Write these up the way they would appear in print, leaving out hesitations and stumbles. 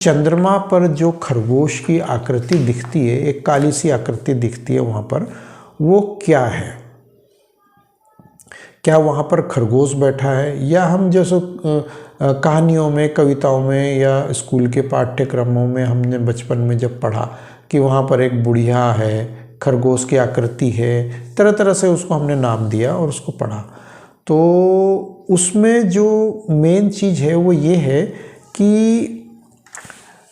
चंद्रमा पर जो खरगोश की आकृति दिखती है, एक काली सी आकृति दिखती है वहाँ पर, वो क्या है? क्या वहाँ पर खरगोश बैठा है, या हम जैसे कहानियों में, कविताओं में या स्कूल के पाठ्यक्रमों में हमने बचपन में जब पढ़ा कि वहाँ पर एक बुढ़िया है, खरगोश की आकृति है, तरह तरह से उसको हमने नाम दिया और उसको पढ़ा। तो उसमें जो मेन चीज़ है वो ये है कि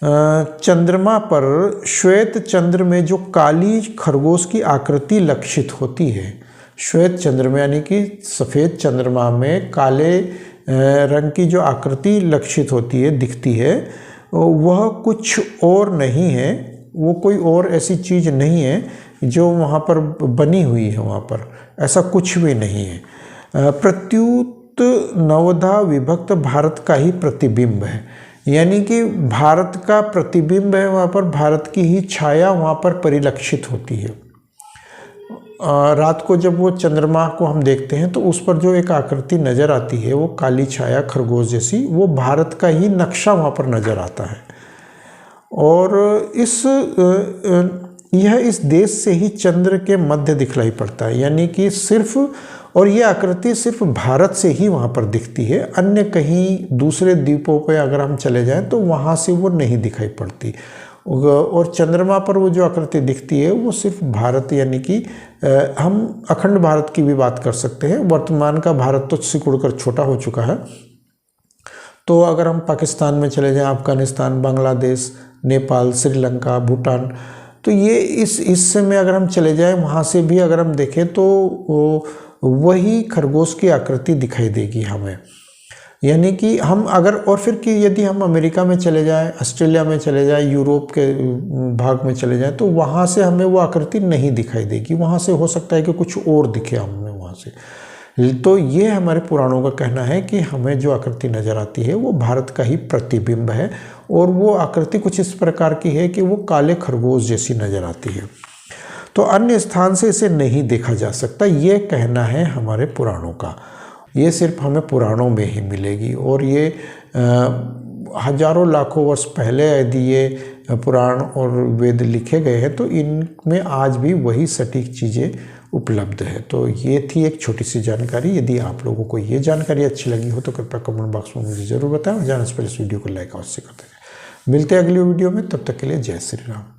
चंद्रमा पर श्वेत चंद्र में जो काली खरगोश की आकृति लक्षित होती है, श्वेत चंद्रमा यानी कि सफ़ेद चंद्रमा में काले रंग की जो आकृति लक्षित होती है, दिखती है, वह कुछ और नहीं है, वो कोई और ऐसी चीज़ नहीं है जो वहाँ पर बनी हुई है। वहाँ पर ऐसा कुछ भी नहीं है। प्रत्युत नवधा विभक्त भारत का ही प्रतिबिंब है, यानी कि भारत का प्रतिबिंब है वहाँ पर, भारत की ही छाया वहाँ पर परिलक्षित होती है। रात को जब वो चंद्रमा को हम देखते हैं तो उस पर जो एक आकृति नज़र आती है, वो काली छाया खरगोश जैसी, वो भारत का ही नक्शा वहाँ पर नज़र आता है। और यह इस देश से ही चंद्र के मध्य दिखलाई पड़ता है, यानी कि सिर्फ, और ये आकृति सिर्फ भारत से ही वहाँ पर दिखती है। अन्य कहीं दूसरे द्वीपों पे अगर हम चले जाएं तो वहाँ से वो नहीं दिखाई पड़ती। और चंद्रमा पर वो जो आकृति दिखती है वो सिर्फ भारत, यानी कि हम अखंड भारत की भी बात कर सकते हैं। वर्तमान का भारत तो सिकुड़कर छोटा हो चुका है। तो अगर हम पाकिस्तान में चले जाएं, अफगानिस्तान, बांग्लादेश, नेपाल, श्रीलंका, भूटान, तो ये इस हिस्से में अगर हम चले जाएं, वहाँ से भी अगर हम देखें तो वही खरगोश की आकृति दिखाई देगी हमें। यानी कि हम अगर, और फिर कि यदि हम अमेरिका में चले जाएं, ऑस्ट्रेलिया में चले जाएं, यूरोप के भाग में चले जाएं, तो वहाँ से हमें वो आकृति नहीं दिखाई देगी। वहाँ से हो सकता है कि कुछ और दिखे हमें वहाँ से। तो ये हमारे पुराणों का कहना है कि हमें जो आकृति नज़र आती है वो भारत का ही प्रतिबिंब है, और वो आकृति कुछ इस प्रकार की है कि वो काले खरगोश जैसी नज़र आती है। तो अन्य स्थान से इसे नहीं देखा जा सकता, ये कहना है हमारे पुराणों का। ये सिर्फ हमें पुराणों में ही मिलेगी। और ये हजारों लाखों वर्ष पहले यदि ये पुराण और वेद लिखे गए हैं तो इनमें आज भी वही सटीक चीज़ें उपलब्ध है। तो ये थी एक छोटी सी जानकारी। यदि आप लोगों को ये जानकारी अच्छी लगी हो तो कृपया कमेंट बॉक्स में मुझे ज़रूर बताएं। जाने से पहले इस वीडियो को लाइक अवश्य करते हैं। मिलते हैं अगली वीडियो में, तब तक के लिए जय श्री राम।